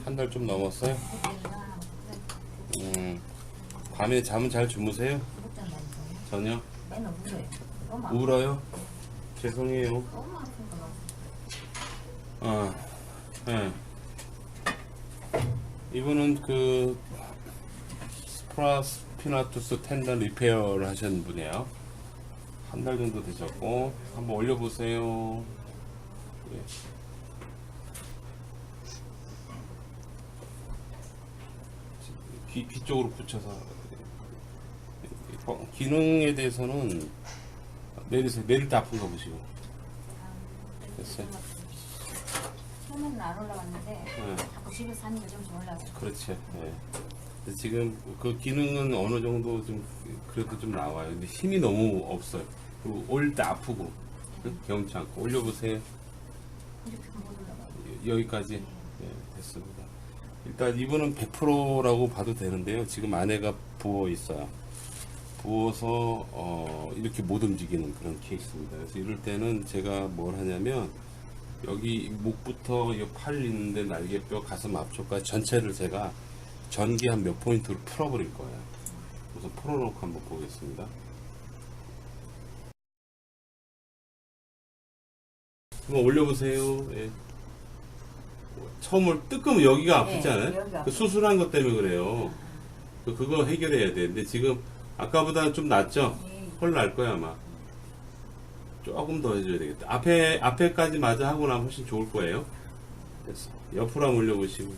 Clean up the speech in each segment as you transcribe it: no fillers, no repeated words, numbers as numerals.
한 달 좀 넘었어요? 밤에 잠은 잘 주무세요? 전혀? 맨날 울어요. 너무 아파. 울어요? 죄송해요. 너무 아프니까 예. 이분은 그 스프라스피나투스 텐던 리페어를 하신 분이에요. 한 달 정도 되셨고 한번 올려보세요. 예. 귀 쪽으로 붙여서 기능에 대해서는 내리세요. 내릴 때 아픈가 보시고. 됐어요. 처음에는 안 올라갔는데 예. 자꾸 집에서 하니까 좀 올라가요. 그렇죠. 예. 근데 지금 그 기능은 어느 정도 좀 그래도 좀 나와요. 근데 힘이 너무 없어요. 그리고 올 때 아프고 경치 않고 올려보세요. 이렇게 못 올라가요. 여기까지. 예, 됐습니다. 일단 이분은 100%라고 봐도 되는데요. 지금 아내가 부어 있어요. 부어서 이렇게 못 움직이는 그런 케이스입니다. 그래서 이럴 때는 제가 뭘 하냐면 여기 목부터 이 팔 있는데 날개뼈, 가슴 앞쪽까지 전체를 제가 전기 한 몇 포인트로 풀어버릴 거예요. 우선 풀어놓고 한번 보겠습니다. 한번 올려보세요. 예. 처음을 뜨끔은 여기가 아프지 네, 않아요? 여기가 그 수술한 것 때문에 그래요. 그거 해결해야 돼. 근데 지금 아까보다는 좀 낫죠? 네. 헐 날 거야 아마. 조금 더 해줘야 되겠다. 앞에까지 마저 하고 나면 훨씬 좋을 거예요. 됐어. 옆으로 한번 올려보시고.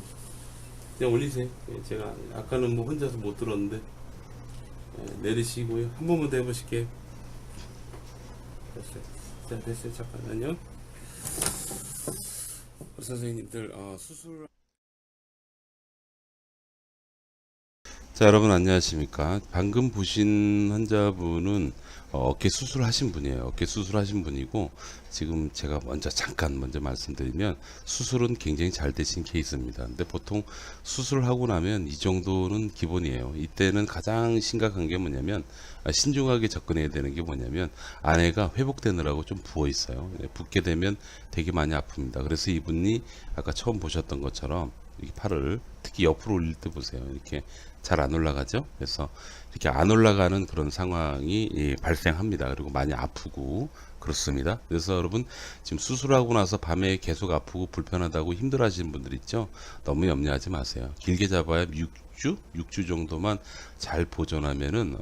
그냥 올리세요. 예, 제가 아까는 뭐 혼자서 못 들었는데. 예, 내리시고요. 한 번만 더 해보실게요. 됐어요. 자, 됐어요. 잠깐만요. 선생님들, 수술. 자, 여러분 안녕하십니까. 방금 보신 환자분은 어깨 수술하신 분이에요. 어깨 수술하신 분이고 지금 제가 잠깐 먼저 말씀드리면 수술은 굉장히 잘 되신 케이스입니다. 근데 보통 수술하고 나면 이 정도는 기본이에요. 이때는 가장 심각한 게 뭐냐면 신중하게 접근해야 되는 게 뭐냐면 아내가 회복되느라고 좀 부어 있어요. 붓게 되면 되게 많이 아픕니다. 그래서 이분이 아까 처음 보셨던 것처럼 이 팔을 특히 옆으로 올릴 때 보세요. 이렇게 잘 안 올라가죠. 그래서 이렇게 안 올라가는 그런 상황이 발생합니다. 그리고 많이 아프고 그렇습니다. 그래서 여러분 지금 수술하고 나서 밤에 계속 아프고 불편하다고 힘들어 하시는 분들 있죠. 너무 염려하지 마세요. 길게 잡아야 6주 정도만 잘 보존하면은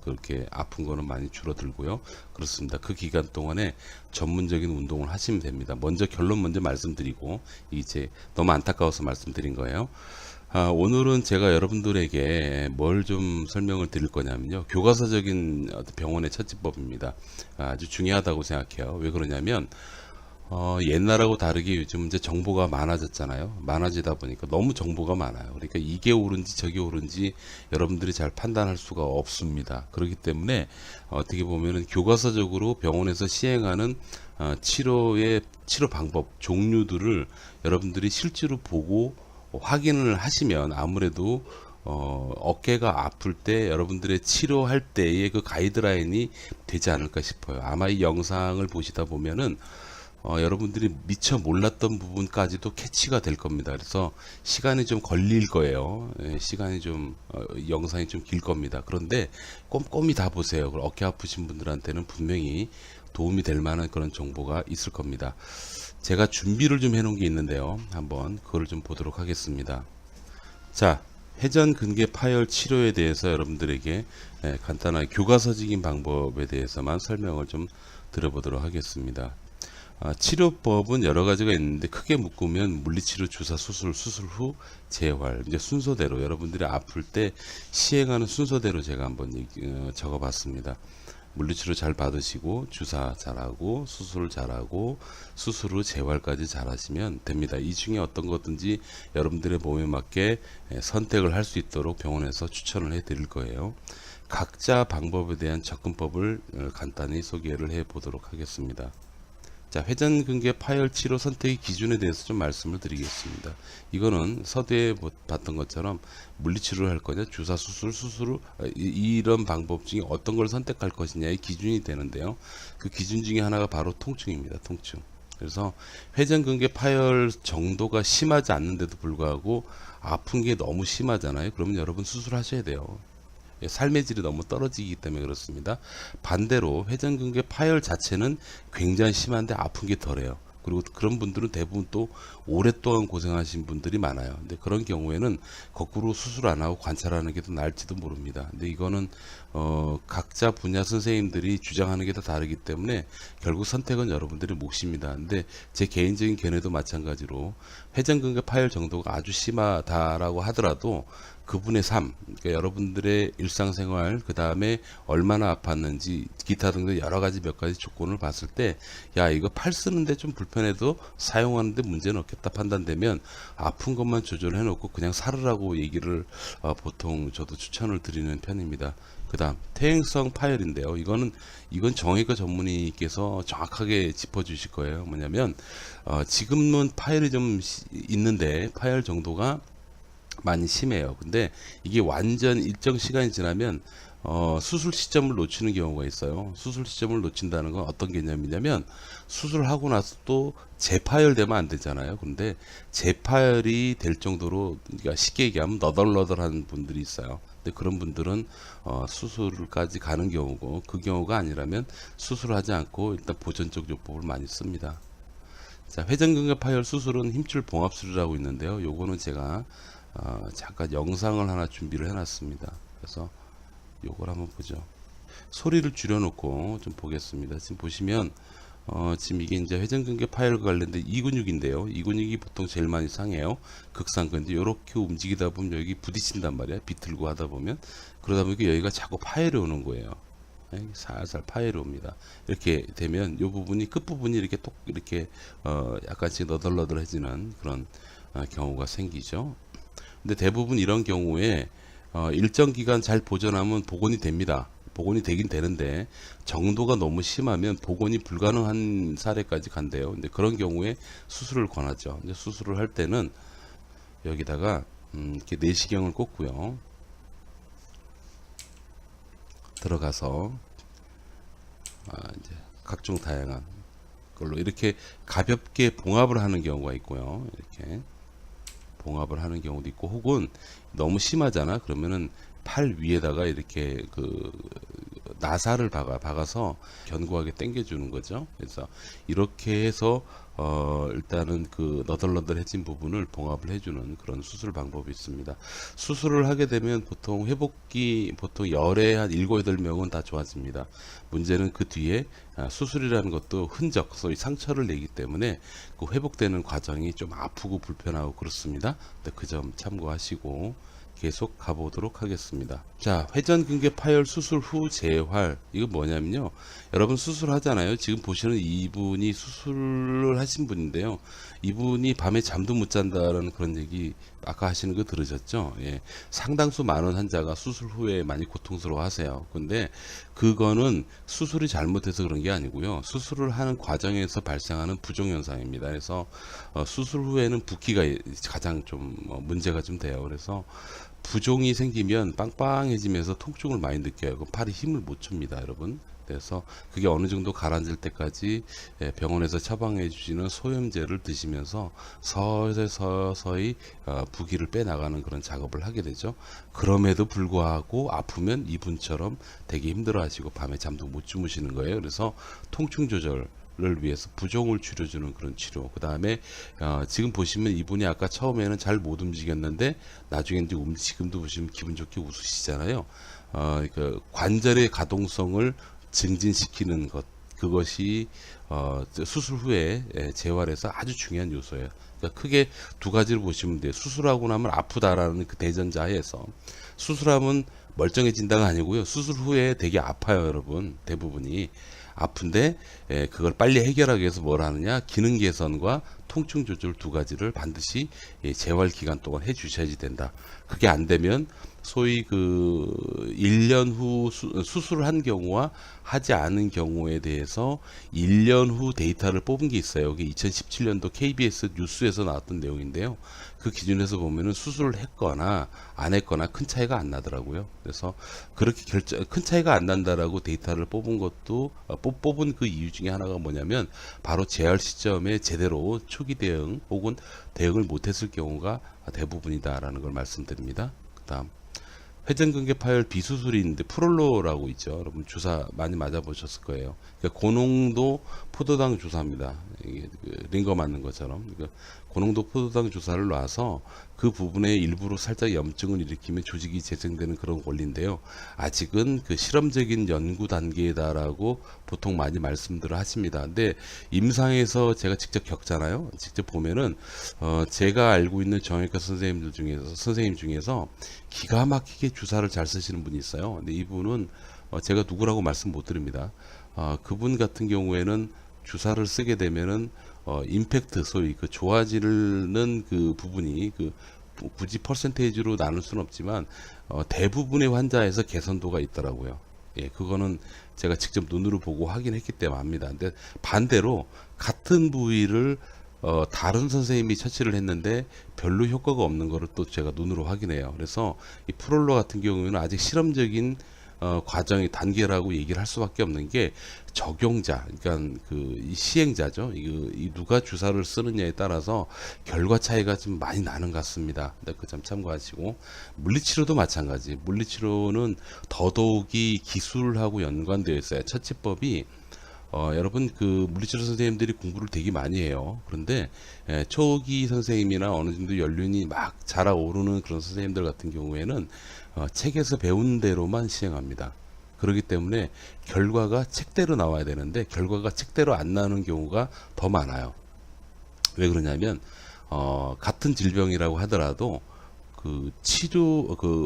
그렇게 아픈 거는 많이 줄어들고요. 그렇습니다. 그 기간 동안에 전문적인 운동을 하시면 됩니다. 먼저 결론 먼저 말씀드리고 이제 너무 안타까워서 말씀드린 거예요. 오늘은 제가 여러분들에게 뭘 좀 설명을 드릴 거냐면요. 교과서적인 병원의 처치법입니다. 아주 중요하다고 생각해요. 왜 그러냐면 옛날하고 다르게 요즘 이제 정보가 많아졌잖아요. 많아지다 보니까 너무 정보가 많아요. 그러니까 이게 옳은지 저게 옳은지 여러분들이 잘 판단할 수가 없습니다. 그렇기 때문에 어떻게 보면은 교과서적으로 병원에서 시행하는 치료 방법 종류들을 여러분들이 실제로 보고 확인을 하시면 아무래도 어깨가 아플 때 여러분들의 치료할 때의 그 가이드라인이 되지 않을까 싶어요. 아마 이 영상을 보시다 보면은 여러분들이 미처 몰랐던 부분까지도 캐치가 될 겁니다. 그래서 시간이 좀 걸릴 거예요. 예, 시간이 좀 영상이 좀 길 겁니다. 그런데 꼼꼼히 다 보세요. 어깨 아프신 분들한테는 분명히 도움이 될 만한 그런 정보가 있을 겁니다. 제가 준비를 좀 해놓은 게 있는데요. 한번 그걸 좀 보도록 하겠습니다. 자, 회전 근개 파열 치료에 대해서 여러분들에게 간단하게 교과서적인 방법에 대해서만 설명을 좀 드려보도록 하겠습니다. 치료법은 여러 가지가 있는데 크게 묶으면 물리치료, 주사, 수술, 수술 후 재활, 이제 순서대로 여러분들이 아플 때 시행하는 순서대로 제가 한번 적어봤습니다. 물리치료 잘 받으시고 주사 잘하고 수술 잘하고 수술 후 재활까지 잘하시면 됩니다. 이 중에 어떤 것든지 여러분들의 몸에 맞게 선택을 할 수 있도록 병원에서 추천을 해 드릴 거예요. 각자 방법에 대한 접근법을 간단히 소개를 해 보도록 하겠습니다. 자, 회전근개 파열 치료 선택의 기준에 대해서 좀 말씀을 드리겠습니다. 이거는 서두에 봤던 것처럼 물리치료를 할 거냐, 주사, 수술 후 이런 방법 중에 어떤 걸 선택할 것이냐의 기준이 되는데요. 그 기준 중에 하나가 바로 통증입니다. 통증. 그래서 회전근개 파열 정도가 심하지 않는데도 불구하고 아픈 게 너무 심하잖아요. 그러면 여러분 수술하셔야 돼요. 삶의 질이 너무 떨어지기 때문에 그렇습니다. 반대로 회전근개 파열 자체는 굉장히 심한데 아픈 게 덜해요. 그리고 그런 분들은 대부분 또 오랫동안 고생하신 분들이 많아요. 근데 그런 경우에는 거꾸로 수술 안 하고 관찰하는 게 더 나을지도 모릅니다. 근데 이거는 각자 분야 선생님들이 주장하는 게 다 다르기 때문에 결국 선택은 여러분들의 몫입니다. 근데 제 개인적인 견해도 마찬가지로 회전근개 파열 정도가 아주 심하다라고 하더라도 그분의 삶, 그러니까 여러분들의 일상생활, 그 다음에 얼마나 아팠는지, 기타 등등 여러 가지 몇 가지 조건을 봤을 때, 야, 이거 팔 쓰는데 좀 불편해도 사용하는데 문제는 없겠다 판단되면 아픈 것만 조절해 놓고 그냥 살으라고 얘기를 보통 저도 추천을 드리는 편입니다. 그 다음, 퇴행성 파열인데요. 이건 정형외과 전문의께서 정확하게 짚어주실 거예요. 뭐냐면, 지금은 파열이 좀 있는데, 파열 정도가 많이 심해요. 근데 이게 완전 일정 시간이 지나면 수술 시점을 놓치는 경우가 있어요. 수술 시점을 놓친다는 건 어떤 개념이냐면 수술하고 나서 또 재파열되면 안 되잖아요. 근데 재파열이 될 정도로, 그러니까 쉽게 얘기하면 너덜너덜한 분들이 있어요. 근데 그런 분들은 수술까지 가는 경우고, 그 경우가 아니라면 수술하지 않고 일단 보존적 요법을 많이 씁니다. 자, 회전근개 파열 수술은 힘줄 봉합술이라고 있는데요. 요거는 제가 잠깐 영상을 하나 준비를 해놨습니다. 그래서 요걸 한번 보죠. 소리를 줄여놓고 좀 보겠습니다. 지금 보시면 지금 이게 이제 회전근개 파열과 관련된 이 근육인데요. 이 근육이 보통 제일 많이 상해요. 극상근데 이렇게 움직이다 보면 여기 부딪힌단 말이야. 비틀고 하다 보면, 그러다 보니까 여기가 자꾸 파열이 오는 거예요. 살살 파열이 옵니다. 이렇게 되면 이 부분이, 끝부분이 이렇게 똑 이렇게 약간씩 너덜너덜해지는 그런 경우가 생기죠. 근데 대부분 이런 경우에 일정 기간 잘 보존하면 복원이 됩니다. 복원이 되긴 되는데 정도가 너무 심하면 복원이 불가능한 사례까지 간대요. 근데 그런 경우에 수술을 권하죠. 근데 수술을 할 때는 여기다가 이렇게 내시경을 꽂고요. 들어가서 이제 각종 다양한 걸로 이렇게 가볍게 봉합을 하는 경우가 있고요. 이렇게 봉합을 하는 경우도 있고, 혹은 너무 심하잖아. 그러면은 팔 위에다가 이렇게 그 나사를 박아서 견고하게 당겨주는 거죠. 그래서 이렇게 해서 일단은 그 너덜너덜해진 부분을 봉합을 해주는 그런 수술 방법이 있습니다. 수술을 하게 되면 보통 회복기 보통 열에 한 7, 8명은 다 좋아집니다. 문제는 그 뒤에 수술이라는 것도 흔적, 소위 상처를 내기 때문에 그 회복되는 과정이 좀 아프고 불편하고 그렇습니다. 그 점 참고하시고 계속 가보도록 하겠습니다. 자, 회전근개 파열 수술 후 재활. 이거 뭐냐면요, 여러분 수술하잖아요. 지금 보시는 이분이 수술을 하신 분인데요, 이분이 밤에 잠도 못 잔다라는 그런 얘기 아까 하시는 거 들으셨죠? 예, 상당수 많은 환자가 수술 후에 많이 고통스러워 하세요. 근데 그거는 수술이 잘못해서 그런 게 아니고요, 수술을 하는 과정에서 발생하는 부종현상입니다. 그래서 수술 후에는 붓기가 가장 좀 문제가 좀 돼요. 그래서 부종이 생기면 빵빵해지면서 통증을 많이 느껴요. 그럼 팔이 힘을 못 줍니다, 여러분. 그래서 그게 어느 정도 가라앉을 때까지 병원에서 처방해 주시는 소염제를 드시면서 서서히 부기를 빼나가는 그런 작업을 하게 되죠. 그럼에도 불구하고 아프면 이분처럼 되게 힘들어 하시고 밤에 잠도 못 주무시는 거예요. 그래서 통증 조절 를 위해서 부종을 줄여주는 그런 치료. 그 다음에 지금 보시면 이분이 아까 처음에는 잘 못 움직였는데 나중에 이제 지금도 보시면 기분 좋게 웃으시잖아요. 그 관절의 가동성을 증진시키는 것, 그것이 수술 후에 재활에서 아주 중요한 요소예요. 그러니까 크게 두 가지를 보시면 돼요. 수술하고 나면 아프다라는 그 대전자에서, 수술하면 멀쩡해진다가 아니고요, 수술 후에 되게 아파요, 여러분. 대부분이 아픈데 그걸 빨리 해결하기 위해서 뭘 하느냐, 기능 개선과 통증 조절 두 가지를 반드시 재활 기간 동안 해 주셔야지 된다. 그게 안 되면 소위 그 1년 후 수술을 한 경우와 하지 않은 경우에 대해서 1년 후 데이터를 뽑은 게 있어요. 여기 2017년도 KBS 뉴스에서 나왔던 내용인데요. 그 기준에서 보면은 수술을 했거나 안 했거나 큰 차이가 안 나더라고요. 그래서 그렇게 큰 차이가 안 난다라고 데이터를 뽑은 것도 뽑은 그 이유 중에 하나가 뭐냐면 바로 재활 시점에 제대로 초기 대응 혹은 대응을 못했을 경우가 대부분이다라는 걸 말씀드립니다. 그다음 회전근개 파열 비수술이 있는데 프롤로라고 있죠. 여러분 주사 많이 맞아보셨을 거예요. 그러니까 고농도 포도당 주사입니다. 이게 그 링거 맞는 것처럼. 그러니까 고농도 포도당 주사를 놔서 그 부분에 일부러 살짝 염증을 일으키면 조직이 재생되는 그런 원리인데요. 아직은 그 실험적인 연구 단계다라고 보통 많이 말씀들을 하십니다. 근데 임상에서 제가 직접 겪잖아요. 직접 보면은 제가 알고 있는 정형외과 선생님 중에서 기가 막히게 주사를 잘 쓰시는 분이 있어요. 근데 이분은 제가 누구라고 말씀 못 드립니다. 그분 같은 경우에는 주사를 쓰게 되면은 임팩트 소위 그 좋아지는 그 부분이 그 굳이 퍼센테이지로 나눌 수는 없지만 대부분의 환자에서 개선도가 있더라고요. 예, 그거는 제가 직접 눈으로 보고 확인했기 때문에 압니다. 근데 반대로 같은 부위를 다른 선생님이 처치를 했는데 별로 효과가 없는 거를 또 제가 눈으로 확인해요. 그래서 이 프롤로 같은 경우에는 아직 실험적인 과정의 단계라고 얘기를 할 수밖에 없는 게 적용자, 그러니까 이 시행자죠. 이 누가 주사를 쓰느냐에 따라서 결과 차이가 좀 많이 나는 것 같습니다. 그 점 참고하시고 물리치료도 마찬가지. 물리치료는 더더욱이 기술하고 연관되어 있어요. 처치법이 여러분 그 물리치료 선생님들이 공부를 되게 많이 해요. 그런데 초기 선생님이나 어느 정도 연륜이 막 자라오르는 그런 선생님들 같은 경우에는 책에서 배운 대로만 시행합니다. 그렇기 때문에 결과가 책대로 나와야 되는데 결과가 책대로 안 나오는 경우가 더 많아요. 왜 그러냐면 같은 질병이라고 하더라도 그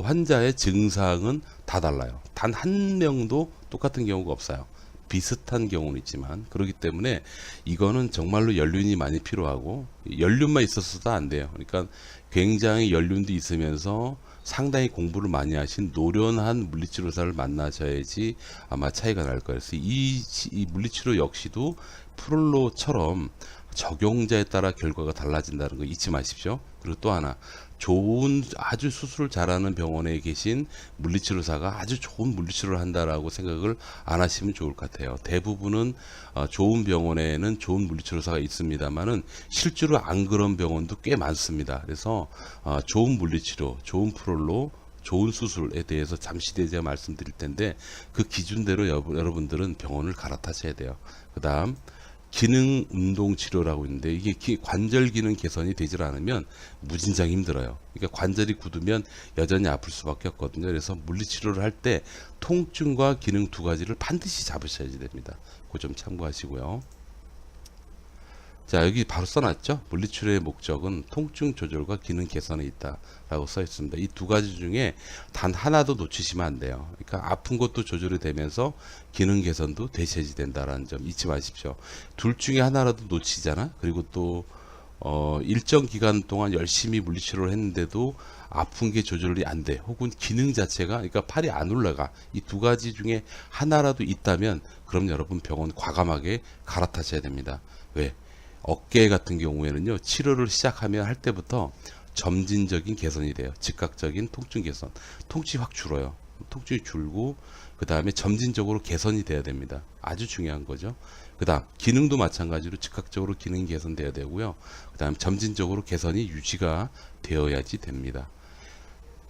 환자의 증상은 다 달라요. 단 한 명도 똑같은 경우가 없어요. 비슷한 경우는 있지만 그렇기 때문에 이거는 정말로 연륜이 많이 필요하고 연륜만 있었어도 안 돼요. 그러니까 굉장히 연륜도 있으면서 상당히 공부를 많이 하신 노련한 물리치료사를 만나셔야지 아마 차이가 날 거예요. 그래서 이 물리치료 역시도 프롤로처럼 적용자에 따라 결과가 달라진다는 거 잊지 마십시오. 그리고 또 하나 아주 수술을 잘하는 병원에 계신 물리치료사가 아주 좋은 물리치료를 한다라고 생각을 안 하시면 좋을 것 같아요. 대부분은 좋은 병원에는 좋은 물리치료사가 있습니다만은 실제로 안 그런 병원도 꽤 많습니다. 그래서 좋은 물리치료, 좋은 프롤로, 좋은 수술에 대해서 잠시 뒤에 제가 말씀드릴 텐데 그 기준대로 여러분들은 병원을 갈아타셔야 돼요. 그 다음 기능 운동 치료라고 있는데 이게 관절 기능 개선이 되질 않으면 무진장 힘들어요. 그러니까 관절이 굳으면 여전히 아플 수밖에 없거든요. 그래서 물리치료를 할 때 통증과 기능 두 가지를 반드시 잡으셔야 됩니다. 그 점 참고하시고요. 자, 여기 바로 써놨죠. 물리치료의 목적은 통증 조절과 기능 개선에 있다라고 써 있습니다. 이 두 가지 중에 단 하나도 놓치시면 안 돼요. 그러니까 아픈 것도 조절이 되면서 기능 개선도 되셔야지 된다라는 점 잊지 마십시오. 둘 중에 하나라도 놓치잖아. 그리고 또 일정 기간 동안 열심히 물리치료를 했는데도 아픈 게 조절이 안 돼. 혹은 기능 자체가 그러니까 팔이 안 올라가. 이 두 가지 중에 하나라도 있다면 그럼 여러분 병원 과감하게 갈아타셔야 됩니다. 왜? 어깨 같은 경우에는요, 치료를 시작하면 할 때부터 점진적인 개선이 돼요. 즉각적인 통증 개선. 통증이 확 줄어요. 통증이 줄고, 그 다음에 점진적으로 개선이 돼야 됩니다. 아주 중요한 거죠. 그 다음, 기능도 마찬가지로 즉각적으로 기능 개선돼야 되고요. 그 다음, 점진적으로 개선이 유지가 되어야지 됩니다.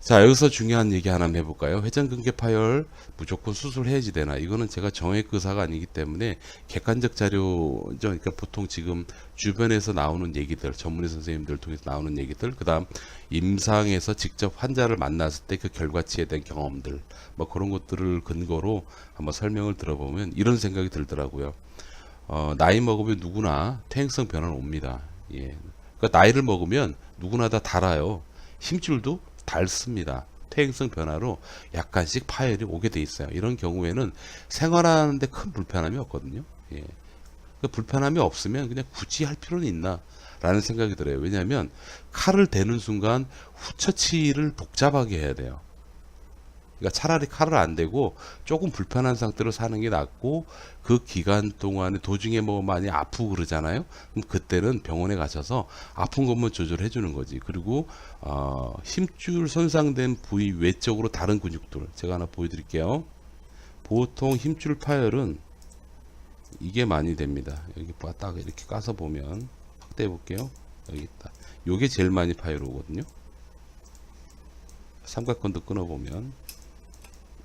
자, 여기서 중요한 얘기 하나 해볼까요? 회전근개 파열 무조건 수술해야지 되나? 이거는 제가 정형외과 의사가 아니기 때문에 객관적 자료죠. 그러니까 보통 지금 주변에서 나오는 얘기들, 전문의 선생님들 통해서 나오는 얘기들, 그 다음 임상에서 직접 환자를 만났을 때 그 결과치에 대한 경험들, 뭐 그런 것들을 근거로 한번 설명을 들어보면 이런 생각이 들더라고요. 나이 먹으면 누구나 퇴행성 변화는 옵니다. 예. 그러니까 나이를 먹으면 누구나 다 달아요. 힘줄도 닳습니다. 퇴행성 변화로 약간씩 파열이 오게 돼 있어요. 이런 경우에는 생활하는데 큰 불편함이 없거든요. 예. 그 불편함이 없으면 그냥 굳이 할 필요는 있나 라는 생각이 들어요. 왜냐하면 칼을 대는 순간 후처치를 복잡하게 해야 돼요. 그러니까 차라리 칼을 안 대고 조금 불편한 상태로 사는 게 낫고, 그 기간 동안에 도중에 뭐 많이 아프고 그러잖아요. 그럼 그때는 병원에 가셔서 아픈 것만 조절해 주는 거지. 그리고 힘줄 손상된 부위 외적으로 다른 근육들 제가 하나 보여드릴게요. 보통 힘줄 파열은 이게 많이 됩니다. 여기 딱 이렇게 까서 보면 확대해 볼게요. 여기 있다. 요게 제일 많이 파열 오거든요. 삼각건도 끊어보면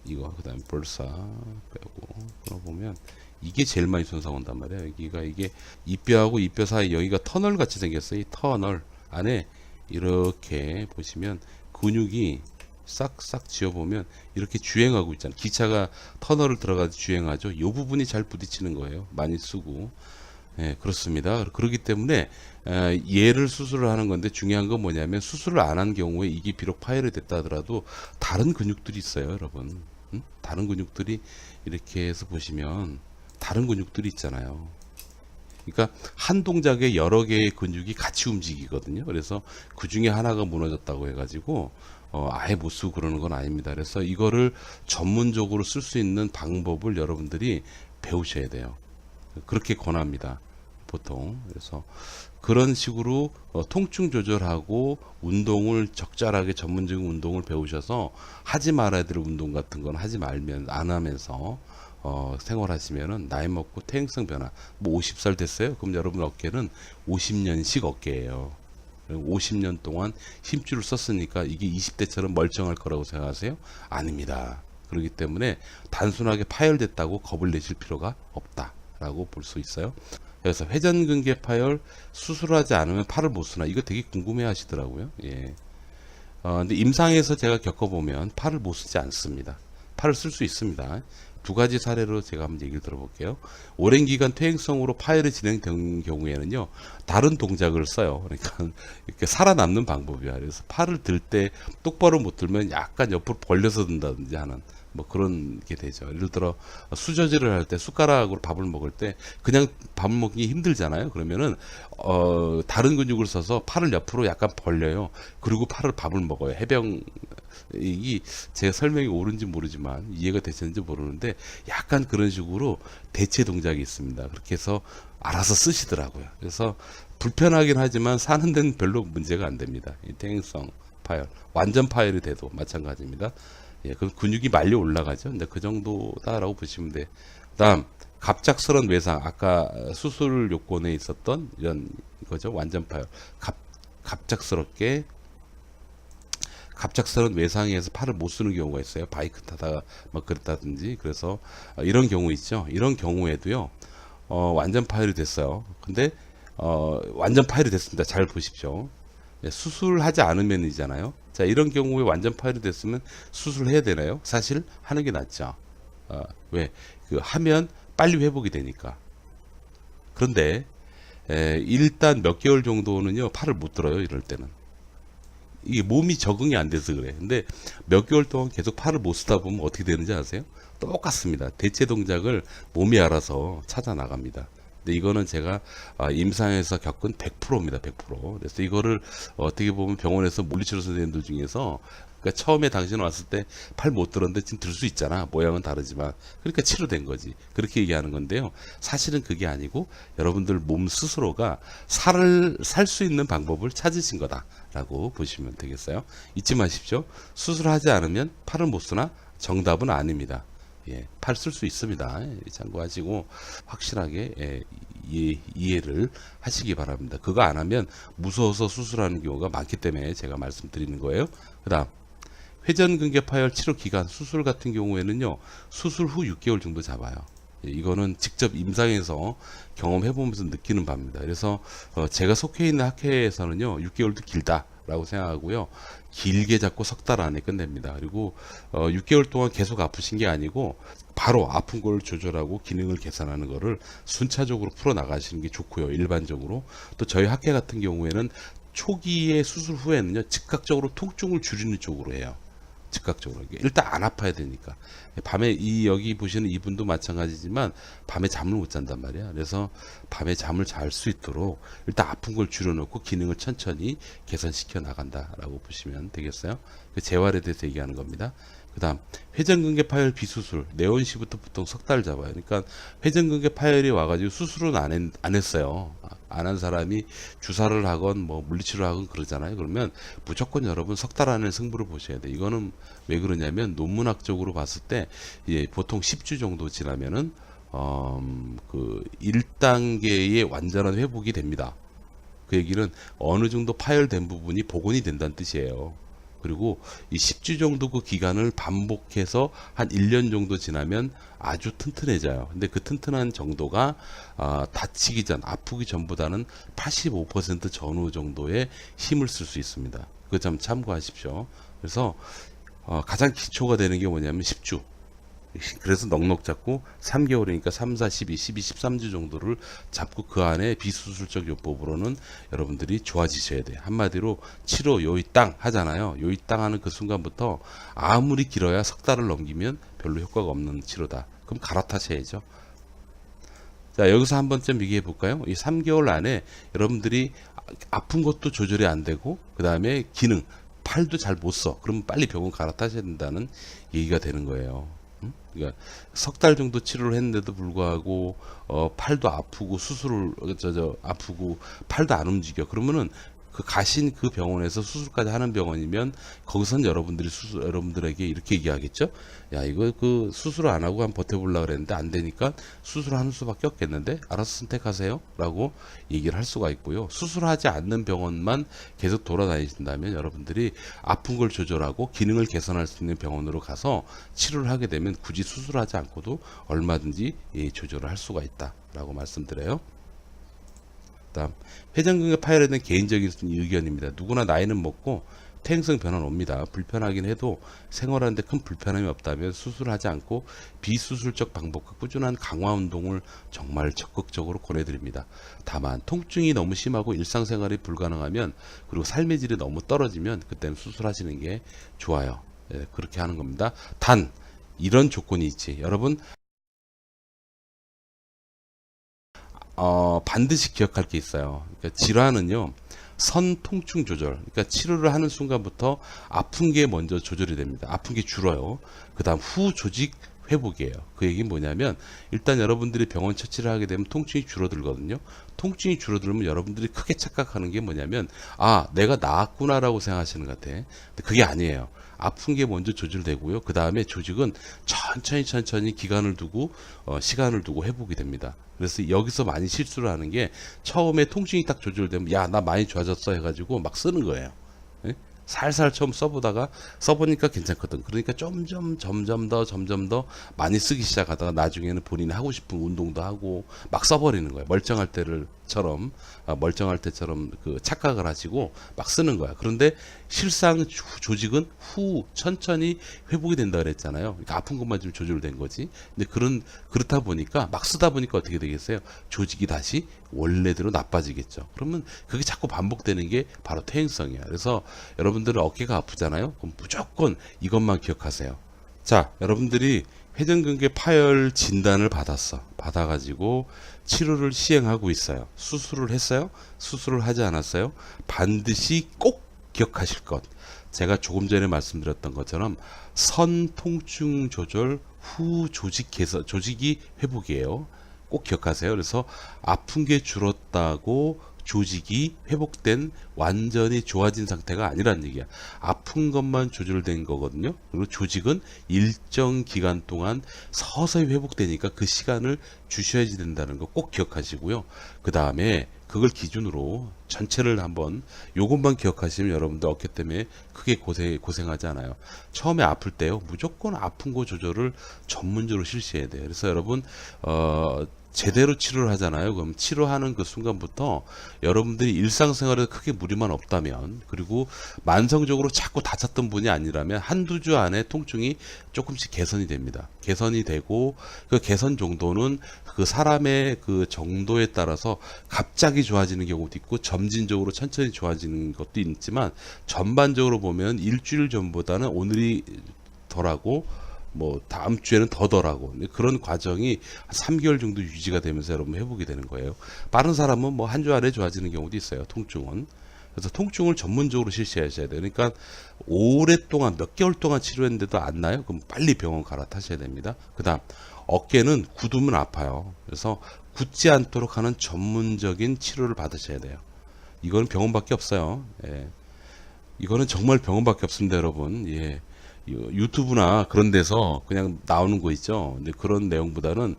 이거, 그 다음에 볼사 빼고 끊어보면 이게 제일 많이 손상 온단 말이에요. 여기가, 이게 이뼈하고 이뼈 사이 여기가 터널 같이 생겼어요. 이 터널 안에 이렇게 보시면 근육이 싹싹 지어보면 이렇게 주행하고 있잖아요. 기차가 터널을 들어가서 주행하죠. 이 부분이 잘 부딪히는 거예요. 많이 쓰고. 예, 그렇습니다. 그렇기 때문에 얘를 수술을 하는 건데, 중요한 건 뭐냐면 수술을 안 한 경우에 이게 비록 파열이 됐다 하더라도 다른 근육들이 있어요, 여러분. 다른 근육들이 이렇게 해서 보시면 다른 근육들이 있잖아요. 그러니까 한 동작에 여러 개의 근육이 같이 움직이거든요. 그래서 그 중에 하나가 무너졌다고 해가지고 아예 못 쓰고 그러는 건 아닙니다. 그래서 이거를 전문적으로 쓸 수 있는 방법을 여러분들이 배우셔야 돼요. 그렇게 권합니다, 보통. 그래서 그런 식으로 통증 조절하고 운동을 적절하게, 전문적인 운동을 배우셔서 하지 말아야 될 운동 같은 건 하지 말면, 안 하면서 생활하시면은 나이 먹고 퇴행성 변화, 뭐 50살 됐어요? 그럼 여러분 어깨는 50년씩 어깨예요. 50년 동안 힘줄을 썼으니까 이게 20대처럼 멀쩡할 거라고 생각하세요? 아닙니다. 그렇기 때문에 단순하게 파열됐다고 겁을 내실 필요가 없다라고 볼 수 있어요. 그래서 회전근개 파열 수술하지 않으면 팔을 못 쓰나, 이거 되게 궁금해 하시더라고요. 예. 근데 임상에서 제가 겪어보면 팔을 못 쓰지 않습니다. 팔을 쓸 수 있습니다. 두 가지 사례로 제가 한번 얘기를 들어볼게요. 오랜 기간 퇴행성으로 파열이 진행된 경우에는요, 다른 동작을 써요. 그러니까 이렇게 살아남는 방법이야. 그래서 팔을 들 때 똑바로 못 들면 약간 옆으로 벌려서 든다든지 하는, 뭐 그런 게 되죠. 예를 들어 수저질을 할 때 숟가락으로 밥을 먹을 때 그냥 밥 먹기 힘들잖아요. 그러면은 다른 근육을 써서 팔을 옆으로 약간 벌려요. 그리고 밥을 먹어요. 해병, 이 제가 설명이 옳은지 모르지만 이해가 되시는지 모르는데, 약간 그런 식으로 대체 동작이 있습니다. 그렇게 해서 알아서 쓰시더라고요. 그래서 불편하긴 하지만 사는 데는 별로 문제가 안 됩니다. 이 퇴행성 파열, 완전 파열이 돼도 마찬가지입니다. 예, 그럼 근육이 말려 올라가죠. 근데 그 정도다라고 보시면 돼. 그다음 갑작스런 외상, 아까 수술 요건에 있었던 이런 거죠. 완전 파열, 갑작스런 외상에서 팔을 못 쓰는 경우가 있어요. 바이크 타다가 막 그랬다든지. 그래서 이런 경우 있죠. 이런 경우에도요, 완전 파열이 됐어요. 근데 완전 파열이 됐습니다. 잘 보십시오. 네, 수술하지 않으면이잖아요. 자, 이런 경우에 완전 파열이 됐으면 수술해야 되나요? 사실 하는 게 낫죠. 왜? 하면 빨리 회복이 되니까. 그런데 일단 몇 개월 정도는요, 팔을 못 들어요. 이럴 때는 이게 몸이 적응이 안 돼서 그래. 근데 몇 개월 동안 계속 팔을 못 쓰다 보면 어떻게 되는지 아세요? 똑같습니다. 대체 동작을 몸이 알아서 찾아 나갑니다. 근데 이거는 제가 임상에서 겪은 100%입니다. 100%. 그래서 이거를 어떻게 보면 병원에서 물리치료 선생님들 중에서, 그러니까 처음에 당신 왔을 때 팔 못 들었는데 지금 들 수 있잖아. 모양은 다르지만. 그러니까 치료된 거지. 그렇게 얘기하는 건데요. 사실은 그게 아니고 여러분들 몸 스스로가 살 수 있는 방법을 찾으신 거다라고 보시면 되겠어요. 잊지 마십시오. 수술하지 않으면 팔을 못 쓰나? 정답은 아닙니다. 예, 팔 쓸 수 있습니다. 참고하시고 확실하게 이해를 하시기 바랍니다. 그거 안 하면 무서워서 수술하는 경우가 많기 때문에 제가 말씀드리는 거예요. 그 다음 회전근개 파열 치료 기간, 수술 같은 경우에는요, 수술 후 6개월 정도 잡아요. 이거는 직접 임상에서 경험해보면서 느끼는 바입니다. 그래서 제가 속해 있는 학회에서는요, 6개월도 길다라고 생각하고요, 길게 잡고 석 달 안에 끝냅니다. 그리고 6개월 동안 계속 아프신 게 아니고 바로 아픈 걸 조절하고 기능을 개선하는 거를 순차적으로 풀어 나가시는 게 좋고요. 일반적으로 또 저희 학회 같은 경우에는 초기의 수술 후에는요, 즉각적으로 통증을 줄이는 쪽으로 해요. 즉각적으로. 일단 안 아파야 되니까. 밤에 여기 보시는 이분도 마찬가지지만 밤에 잠을 못 잔단 말이야. 그래서 밤에 잠을 잘 수 있도록 일단 아픈 걸 줄여놓고 기능을 천천히 개선시켜 나간다라고 보시면 되겠어요. 그 재활에 대해서 얘기하는 겁니다. 그 다음 회전근개 파열 비수술 내원시부터 보통 석 달 잡아요. 그러니까 회전근개 파열이 와가지고 수술은 안 했어요. 안 한 사람이 주사를 하건 뭐 물리치료를 하건 그러잖아요. 그러면 무조건 여러분 석 달 안에 승부를 보셔야 돼. 이거는 왜 그러냐면 논문학적으로 봤을 때 보통 10주 정도 지나면은 그 1단계의 완전한 회복이 됩니다. 그 얘기는 어느 정도 파열된 부분이 복원이 된다는 뜻이에요. 그리고 이 10주 정도 그 기간을 반복해서 한 1년 정도 지나면 아주 튼튼해져요. 근데 그 튼튼한 정도가 다치기 전, 아프기 전보다는 85% 전후 정도의 힘을 쓸 수 있습니다. 그거 좀 참고하십시오. 그래서 가장 기초가 되는 게 뭐냐면 10주. 그래서 넉넉 잡고 3개월이니까 3, 4, 12, 12, 13주 정도를 잡고 그 안에 비수술적 요법으로는 여러분들이 좋아지셔야 돼요. 한마디로 치료 요이 땅 하잖아요. 요이 땅 하는 그 순간부터 아무리 길어야 석 달을 넘기면 별로 효과가 없는 치료다. 그럼 갈아타셔야죠. 자, 여기서 한 번쯤 비교해 볼까요? 이 3개월 안에 여러분들이 아픈 것도 조절이 안 되고 그 다음에 기능, 팔도 잘 못 써. 그러면 빨리 병원 갈아타셔야 된다는 얘기가 되는 거예요. 그러니까 석 달 정도 치료를 했는데도 불구하고 팔도 아프고 수술을 아프고 팔도 안 움직여. 그러면은 그 가신 그 병원에서 수술까지 하는 병원이면 거기선 여러분들에게 이렇게 얘기하겠죠. 야, 이거 그 수술 안 하고 한 버텨보려고 그랬는데 안 되니까 수술하는 수밖에 없겠는데 알아서 선택하세요 라고 얘기를 할 수가 있고요. 수술하지 않는 병원만 계속 돌아다니신다면 여러분들이 아픈 걸 조절하고 기능을 개선할 수 있는 병원으로 가서 치료를 하게 되면 굳이 수술하지 않고도 얼마든지 조절을 할 수가 있다 라고 말씀드려요. 다음, 회전근개 파열에 대한 개인적인 의견입니다. 누구나 나이는 먹고 퇴행성 변화는 옵니다. 불편하긴 해도 생활하는데 큰 불편함이 없다면 수술하지 않고 비수술적 방법과 꾸준한 강화 운동을 정말 적극적으로 권해드립니다. 다만 통증이 너무 심하고 일상생활이 불가능하면 그리고 삶의 질이 너무 떨어지면 그때는 수술하시는 게 좋아요. 그렇게 하는 겁니다. 단 이런 조건이 있지. 여러분 반드시 기억할 게 있어요. 그러니까 질환은요, 선 통증 조절. 그러니까 치료를 하는 순간부터 아픈 게 먼저 조절이 됩니다. 아픈 게 줄어요. 그 다음 후 조직 회복이에요. 그 얘기는 뭐냐면, 일단 여러분들이 병원 처치를 하게 되면 통증이 줄어들거든요. 통증이 줄어들면 여러분들이 크게 착각하는 게 뭐냐면, 아, 내가 나았구나라고 생각하시는 것 같아. 근데 그게 아니에요. 아픈 게 먼저 조절되고요. 그 다음에 조직은 천천히 기간을 두고 시간을 두고 회복이 됩니다. 그래서 여기서 많이 실수를 하는 게 처음에 통증이 딱 조절되면 야, 나 많이 좋아졌어 해가지고 막 쓰는 거예요. 예? 살살 처음 써보니까 괜찮거든. 그러니까 점점 더 많이 쓰기 시작하다가 나중에는 본인이 하고 싶은 운동도 하고 막 써버리는 거예요. 멀쩡할 때처럼 그 착각을 하시고 막 쓰는 거야. 그런데 실상 조직은 후 천천히 회복이 된다 그랬잖아요. 그러니까 아픈 것만 좀 조절된 거지. 근데 그렇다 보니까 막 쓰다 보니까 어떻게 되겠어요? 조직이 다시 원래대로 나빠지겠죠. 그러면 그게 자꾸 반복되는 게 바로 퇴행성이야. 그래서 여러분들은 어깨가 아프잖아요. 그럼 무조건 이것만 기억하세요. 자, 여러분들이 회전근개 파열 진단을 받아가지고 치료를 시행하고 있어요. 수술을 했어요? 수술을 하지 않았어요? 반드시 꼭 기억하실 것. 제가 조금 전에 말씀드렸던 것처럼 선 통증 조절 후 조직 개선, 조직이 회복이에요. 꼭 기억하세요. 그래서 아픈 게 줄었다고 조직이 회복된 완전히 좋아진 상태가 아니란 얘기야. 아픈 것만 조절된 거거든요. 그리고 조직은 일정 기간 동안 서서히 회복되니까 그 시간을 주셔야 된다는 거 꼭 기억하시고요. 그 다음에 그걸 기준으로 전체를 한번 요것만 기억하시면 여러분들 어깨 때문에 크게 고생하지 않아요. 처음에 아플 때요. 무조건 아픈 거 조절을 전문적으로 실시해야 돼요. 그래서 여러분 제대로 치료를 하잖아요. 그럼 치료하는 그 순간부터 여러분들이 일상생활에 크게 무리만 없다면, 그리고 만성적으로 자꾸 다쳤던 분이 아니라면 한두 주 안에 통증이 조금씩 개선이 됩니다. 개선이 되고 그 개선 정도는 그 사람의 그 정도에 따라서 갑자기 좋아지는 경우도 있고 점진적으로 천천히 좋아지는 것도 있지만 전반적으로 보면 일주일 전보다는 오늘이 덜하고 뭐 다음 주에는 더 덜하고 그런 과정이 한 3개월 정도 유지가 되면서 여러분 회복이 되는 거예요. 빠른 사람은 뭐 한 주 안에 좋아지는 경우도 있어요. 통증은. 그래서 통증을 전문적으로 실시하셔야 돼요. 그러니까 오랫동안 몇 개월 동안 치료했는데도 안 나요? 그럼 빨리 병원 갈아타셔야 됩니다. 그 다음 어깨는 굳으면 아파요. 그래서 굳지 않도록 하는 전문적인 치료를 받으셔야 돼요. 이거는 병원밖에 없어요. 예. 이거는 정말 병원밖에 없습니다, 여러분. 예. 유튜브나 그런 데서 그냥 나오는 거 있죠. 근데 그런 내용보다는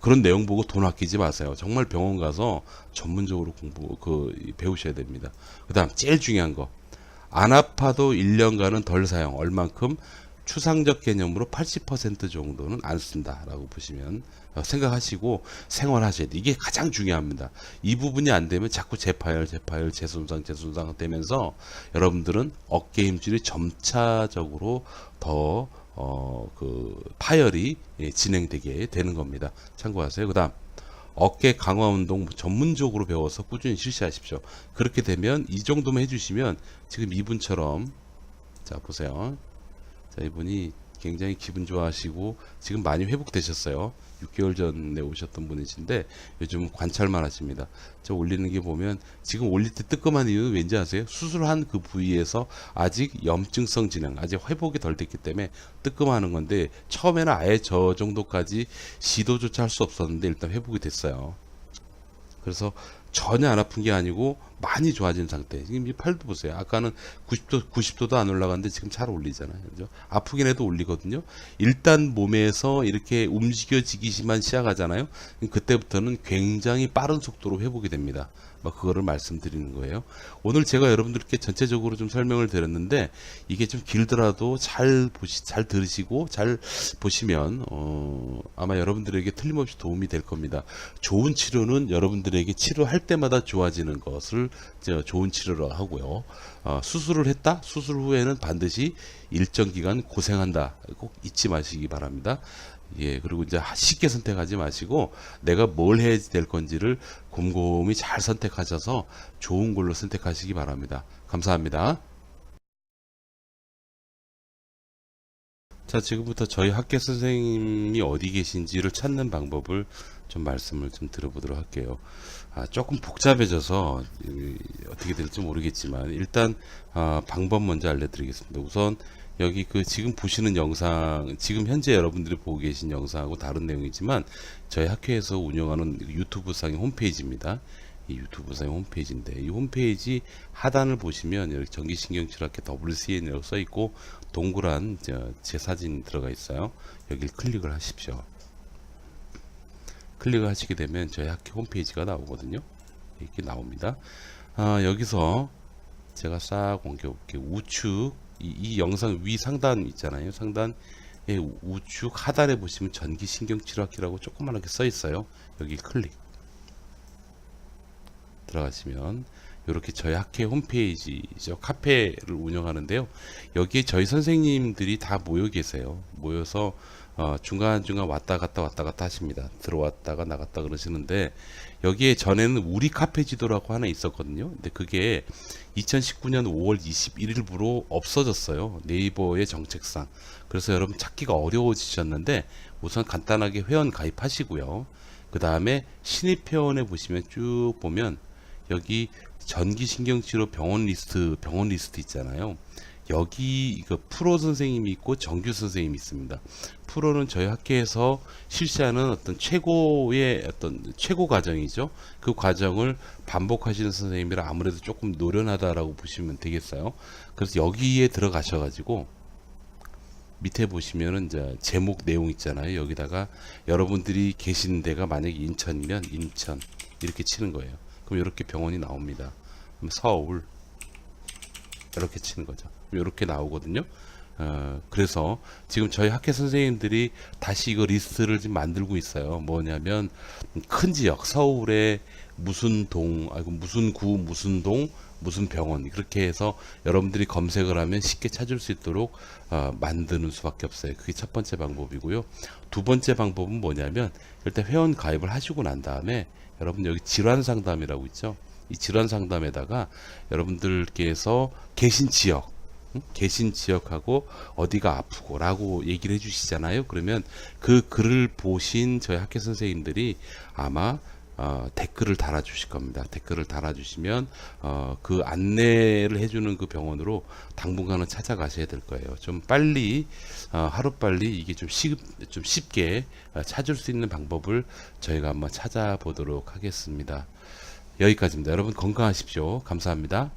그런 내용 보고 돈 아끼지 마세요. 정말 병원 가서 전문적으로 배우셔야 됩니다. 그다음 제일 중요한 거. 안 아파도 1년간은 덜 사용. 얼만큼? 추상적 개념으로 80% 정도는 안 쓴다라고 보시면 생각하시고 생활하셔야 돼. 이게 가장 중요합니다. 이 부분이 안 되면 자꾸 재파열, 재손상 되면서 여러분들은 어깨 힘줄이 점차적으로 더 파열이 진행되게 되는 겁니다. 참고하세요. 그다음 어깨 강화 운동 전문적으로 배워서 꾸준히 실시하십시오. 그렇게 되면 이 정도만 해주시면 지금 이분처럼 자 보세요. 자, 이분이 굉장히 기분 좋아하시고 지금 많이 회복되셨어요. 6개월 전에 오셨던 분이신데 요즘 관찰만 하십니다. 저 올리는 게 보면 지금 올릴 때 뜨끔한 이유는 왠지 아세요? 수술한 그 부위에서 아직 염증성 진행, 아직 회복이 덜 됐기 때문에 뜨끔하는 건데 처음에는 아예 저 정도까지 시도조차 할 수 없었는데 일단 회복이 됐어요. 그래서 전혀 안 아픈 게 아니고 많이 좋아진 상태. 지금 이 팔도 보세요. 아까는 90도도 안 올라갔는데 지금 잘 올리잖아요. 그죠? 아프긴 해도 올리거든요. 일단 몸에서 이렇게 움직여지기만 시작하잖아요. 그때부터는 굉장히 빠른 속도로 회복이 됩니다. 그거를 말씀드리는 거예요. 오늘 제가 여러분들께 전체적으로 좀 설명을 드렸는데 이게 좀 길더라도 잘 들으시고 잘 보시면 아마 여러분들에게 틀림없이 도움이 될 겁니다. 좋은 치료는 여러분들에게 치료할 때마다 좋아지는 것을 좋은 치료로 하고요. 수술을 했다? 수술 후에는 반드시 일정 기간 고생한다. 꼭 잊지 마시기 바랍니다. 예, 그리고 이제 쉽게 선택하지 마시고 내가 뭘 해야 될 건지를 곰곰이 잘 선택하셔서 좋은 걸로 선택하시기 바랍니다. 감사합니다. 자, 지금부터 저희 학교 선생님이 어디 계신지를 찾는 방법을 좀 말씀을 좀 들어보도록 할게요. 조금 복잡해져서 어떻게 될지 모르겠지만 일단 방법 먼저 알려드리겠습니다. 우선 여기 지금 보시는 영상, 지금 현재 여러분들이 보고 계신 영상하고 다른 내용이지만 저희 학교에서 운영하는 유튜브상의 홈페이지입니다. 이 유튜브상의 홈페이지인데 이 홈페이지 하단을 보시면 여기 전기신경치료학회 WCN이라고 써 있고 동그란 제 사진이 들어가 있어요. 여기를 클릭을 하십시오. 클릭을 하시게 되면 저희 학교 홈페이지가 나오거든요. 이렇게 나옵니다. 여기서 제가 싹 옮겨볼게요. 우측 이 영상 위 상단 있잖아요. 상단의 우측 하단에 보시면 전기신경치료학회라고 조그만하게 써 있어요. 여기 클릭 들어가시면 이렇게 저희 학회 홈페이지죠. 카페를 운영하는데요. 여기에 저희 선생님들이 다 모여 계세요. 모여서 중간중간 왔다 갔다 하십니다. 들어왔다가 나갔다 그러시는데 여기에 전에는 우리 카페 지도라고 하나 있었거든요. 근데 그게 2019년 5월 21일부로 없어졌어요. 네이버의 정책상. 그래서 여러분 찾기가 어려워지셨는데 우선 간단하게 회원 가입하시고요. 그 다음에 신입 회원에 보시면 쭉 보면 여기 전기신경치료 병원 리스트 있잖아요. 여기 프로 선생님이 있고 정규 선생님이 있습니다. 프로는 저희 학교에서 실시하는 어떤 최고의 최고 과정이죠. 그 과정을 반복하시는 선생님이라 아무래도 조금 노련하다라고 보시면 되겠어요. 그래서 여기에 들어가셔가지고 밑에 보시면은 이제 제목 내용 있잖아요. 여기다가 여러분들이 계신 데가 만약에 인천이면 인천 이렇게 치는 거예요. 그럼 이렇게 병원이 나옵니다. 그럼 서울 이렇게 치는 거죠. 이렇게 나오거든요. 그래서 지금 저희 학회 선생님들이 다시 이거 리스트를 지금 만들고 있어요. 뭐냐면 큰 지역 서울에 무슨 동, 무슨 구, 무슨 동, 무슨 병원 그렇게 해서 여러분들이 검색을 하면 쉽게 찾을 수 있도록 만드는 수밖에 없어요. 그게 첫 번째 방법이고요. 두 번째 방법은 뭐냐면 일단 회원 가입을 하시고 난 다음에 여러분 여기 질환 상담이라고 있죠. 이 질환 상담에다가 여러분들께서 계신 지역하고 어디가 아프고 라고 얘기를 해주시잖아요. 그러면 그 글을 보신 저희 학교 선생님들이 아마 댓글을 달아주실 겁니다. 댓글을 달아주시면 그 안내를 해주는 그 병원으로 당분간은 찾아가셔야 될 거예요. 좀 빨리 하루빨리 이게 좀 쉽게 찾을 수 있는 방법을 저희가 한번 찾아보도록 하겠습니다. 여기까지입니다. 여러분 건강하십시오. 감사합니다.